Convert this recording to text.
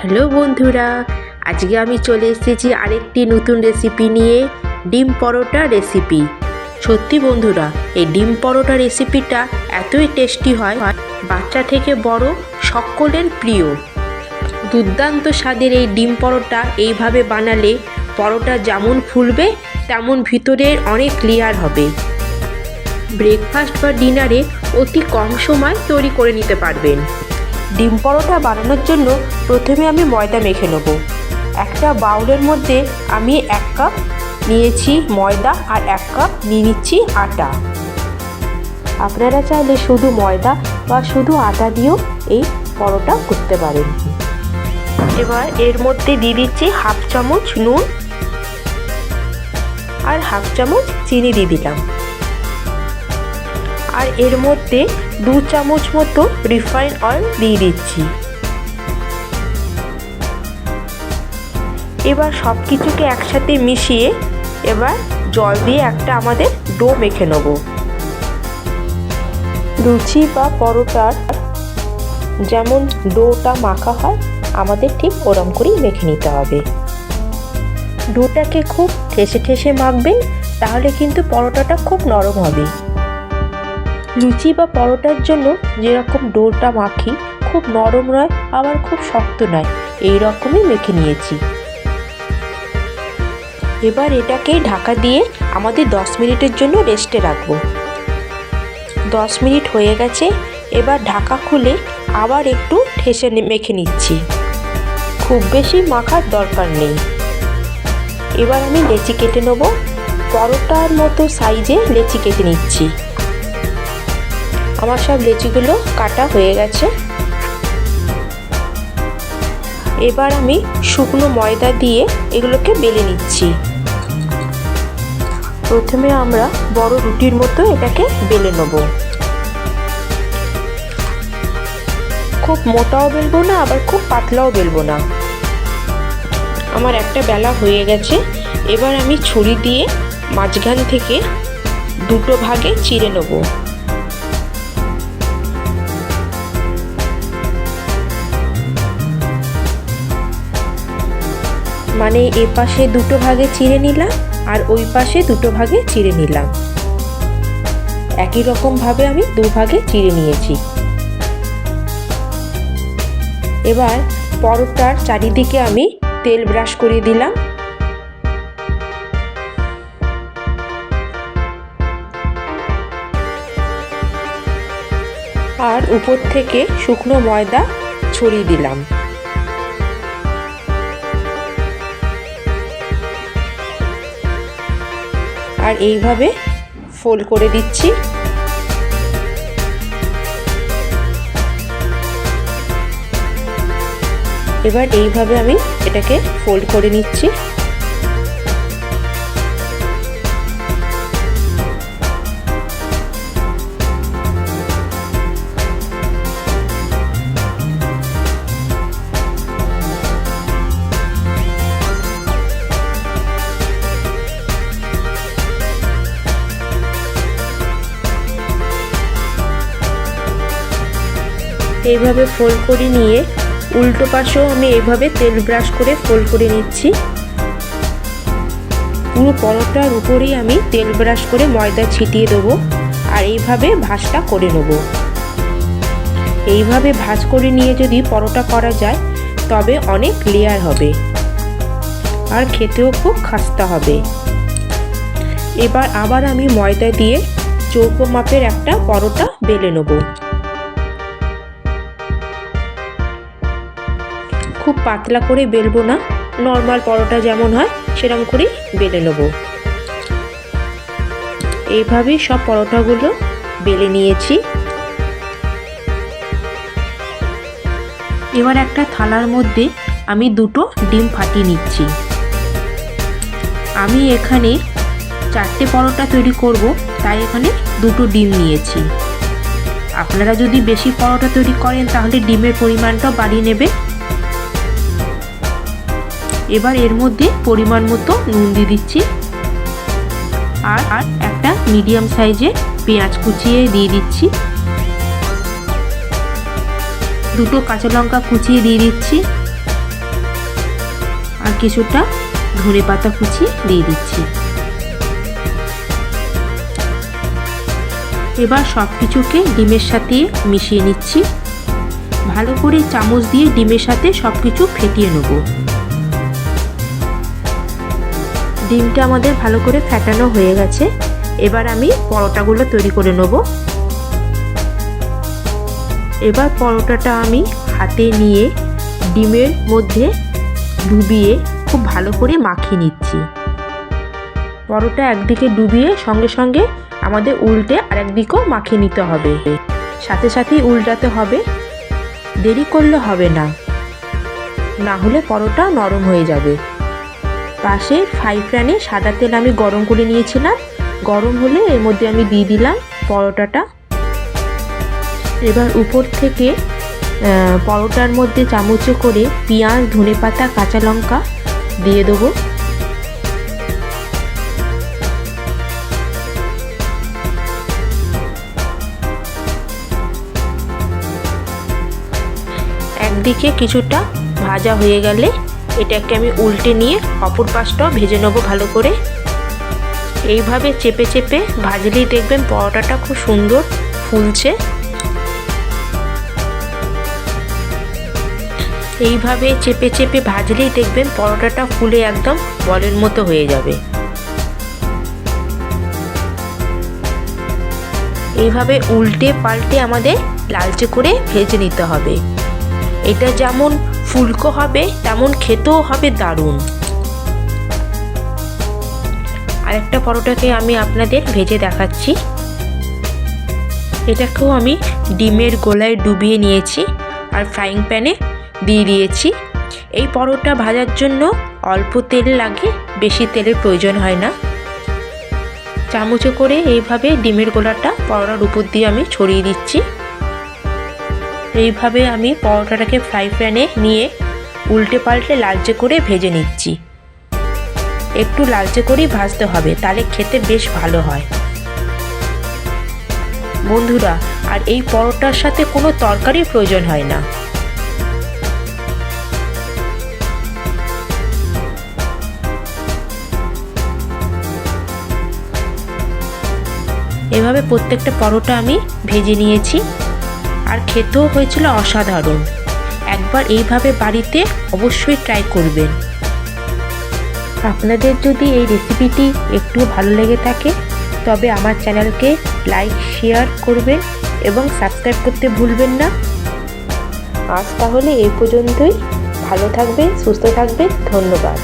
Hello বন্ধুরা, আজকে আমি চলে এসেছি আরেকটি নতুন রেসিপি নিয়ে, ডিম পরোটা রেসিপি। সত্যি বন্ধুরা, এই ডিম পরোটা রেসিপিটা এতই টেস্টি হয়, বাচ্চা থেকে বড় সকলের প্রিয়। দুর্দান্ত স্বাদের এই ডিম পরোটা এইভাবে বানালে পরোটা যেমন ফুলবে তেমন ভিতরে অনেক লেয়ার হবে। ব্রেকফাস্ট বা ডিনারে অতি কম সময় তৈরি করে নিতে পারবেন। ডিম পরোটা বানানোর জন্য প্রথমে আমি ময়দা মেখে নেব। একটা বাউলের মধ্যে আমি 1 কাপ নিয়েছি ময়দা আর 1 কাপ নিয়ে নিচ্ছি আটা। আপনারা চাইলে শুধু ময়দা বা শুধু আটা দিয়েও এই পরোটা করতে পারেন। এবার এর মধ্যে দিয়ে দিচ্ছি 1/2 চামচ নুন আর 1/2 চামচ চিনি দিয়ে দিলাম। আর এর মধ্যে 2 চামচ মতো রিফাইন্ড অয়েল দিয়ে দিচ্ছি। এবার সব কিছুকে একসাথে মিশিয়ে এবার জল দিয়ে একটা আমাদের ডো মেখে নেব। লুচি বা পরোটার যেমন ডোটা মাখা হয় আমাদের ঠিক ওরকম করেই মেখে নিতে হবে। ডোটাকে খুব ঠেসে ঠেসে মাখবেন, তাহলে কিন্তু পরোটাটা খুব নরম হবে। লুচি বা পরোটার জন্য যেরকম ডোটা মাখি খুব নরম নয়, আবার খুব শক্ত নয়, এই রকমই মেখে নিয়েছি। এবার এটাকে ঢাকা দিয়ে আমাদের 10 মিনিটের জন্য রেস্টে রাখবো। 10 মিনিট হয়ে গেছে। এবার ঢাকা খুলে আবার একটু ঠেসে মেখে নিচ্ছি। খুব বেশি মাখার দরকার নেই। এবার আমি লেচি কেটে নেব। পরোটার মতো সাইজে লেচি কেটে নিচ্ছি। আমার সব লেচিগুলো কাটা হয়ে গেছে। এবার আমি শুকনো ময়দা দিয়ে এগুলোকে বেলে নিচ্ছি। প্রথমে আমরা বড় রুটির মতো এটাকে বেলে নেব। খুব মোটাও বেলবো না, আবার খুব পাতলাও বেলবো না। আমার একটা বেলা হয়ে গেছে। এবার আমি ছুরি দিয়ে মাঝখান থেকে 2 ভাগে চিড়ে নেব। মানে এ পাশে 2 ভাগে চিড়ে নিলাম আর ওই পাশে 2 ভাগে চিড়ে নিলাম। একই রকম ভাবে আমি 2 ভাগে চিড়ে নিয়েছি। এবার পরোটার চারিদিকে আমি তেল ব্রাশ করে দিলাম। আর উপর থেকে শুকনো ময়দা ছড়িয়ে দিলাম। আর এইভাবে ফোল্ড করে দিচ্ছি। এবার এইভাবে আমি এটাকে ফোল্ড করে নিচ্ছি। এইভাবে ফোল্ড করে নিয়ে উল্টো পাশেও আমি এইভাবে তেল ব্রাশ করে ফোল্ড করে নিচ্ছি। পুরো পরোটার উপরেই আমি তেল ব্রাশ করে ময়দা ছিটিয়ে দেবো। আর এইভাবে ভাঁজটা করে নেব। এইভাবে ভাঁজ করে নিয়ে যদি পরোটা করা যায় তবে অনেক লেয়ার হবে আর খেতেও খুব খাস্তা হবে। এবার আবার আমি ময়দা দিয়ে চৌকো মাপের একটা পরোটা বেলে নেব। খুব পাতলা করে বেলবো না, নর্মাল পরোটা যেমন হয় সেরকম করেই বেলে নেব। এইভাবেই সব পরোটাগুলো বেলে নিয়েছি। এবার একটা থালার মধ্যে আমি 2 ডিম ফাটিয়ে নিচ্ছি। আমি এখানে 4টে পরোটা তৈরি করব, তাই এখানে 2 ডিম নিয়েছি। আপনারা যদি বেশি পরোটা তৈরি করেন তাহলে ডিমের পরিমাণটা বাড়িয়ে নেবে। এবার এর মধ্যে পরিমাণ মতো নুন দিয়ে দিচ্ছি। আর একটা মিডিয়াম সাইজের পেঁয়াজ কুচিয়ে দিয়ে দিচ্ছি। 2 কাঁচা লঙ্কা কুচিয়ে দিয়ে দিচ্ছি। কিছুটা ধনেপাতা কুচি দিয়ে দিচ্ছি। এবার সব কিছুকে ডিমের সাথে মিশিয়ে নিচ্ছি। ভালো করে চামচ দিয়ে ডিমের সাথে সব কিছু ফেটিয়ে নেব। ডিমটা আমাদের ভালো করে ফেটানো হয়ে গেছে। এবার আমি পরোটাগুলো তৈরি করে নেব। এবার পরোটাটা আমি হাতে নিয়ে ডিমের মধ্যে ডুবিয়ে খুব ভালো করে মাখিয়ে নিচ্ছি। পরোটা একদিকে ডুবিয়ে সঙ্গে সঙ্গে আমাদের উল্টে আরেক দিকেও মাখিয়ে নিতে হবে। সাথে সাথেই উল্টাতে হবে, দেরি করলে হবে না, না হলে পরোটা নরম হয়ে যাবে। পাশে ফ্রাই প্যানে সাদা তেল আমি গরম করে নিয়েছিলাম। গরম হলে এর মধ্যে আমি দিয়ে দিলাম পরোটাটা। এবার উপর থেকে পরোটার মধ্যে চামচে করে পেঁয়াজ, ধনেপাতা, কাঁচা লঙ্কা দিয়ে দেবো। একদিকে কিছুটা ভাজা হয়ে গেলে এটাকে আমি উল্টে নিয়ে অপর পাশটাও ভেজে নেবো ভালো করে। এইভাবে চেপে চেপে ভাজলেই দেখবেন পরোটাটা খুব সুন্দর ফুলছে। এইভাবে চেপে চেপে ভাজলেই দেখবেন পরোটাটা ফুলে একদম বলের মতো হয়ে যাবে। এইভাবে উল্টে পাল্টে আমাদের লালচে করে ভেজে নিতে হবে। এটা যেমন ফুলকো হবে তেমন খেতেও হবে দারুণ। আরেকটা পরোটাকে আমি আপনাদের ভেজে দেখাচ্ছি। এটাকেও আমি ডিমের গোলায় ডুবিয়ে নিয়েছি আর ফ্রাইং প্যানে দিয়ে দিয়েছি। এই পরোটা ভাজার জন্য অল্প তেল লাগে, বেশি তেলের প্রয়োজন হয় না। চামচে করে এইভাবে ডিমের গোলাটা পরোটার উপর দিয়ে আমি ছড়িয়ে দিচ্ছি। এইভাবে আমি পরোটাটাকে ফ্রাই প্যানে নিয়ে উল্টে পাল্টে লালচে করে ভেজে নিচ্ছি। একটু লালচে করেই ভাজতে হবে, তাহলে খেতে বেশ ভালো হয় বন্ধুরা। আর এই পরোটার সাথে কোনো তরকারির প্রয়োজন হয় না। এভাবে প্রত্যেকটা পরোটা আমি ভেজে নিয়েছি আর খেতেও হয়েছিল অসাধারণ। একবার এইভাবে বাড়িতে অবশ্যই ট্রাই করবেন। আপনাদের যদি এই রেসিপিটি একটু ভালো লেগে থাকে তবে আমার চ্যানেলকে লাইক, শেয়ার করবেন এবং সাবস্ক্রাইব করতে ভুলবেন না। আজ তাহলে এই পর্যন্তই। ভালো থাকবেন, সুস্থ থাকবেন। ধন্যবাদ।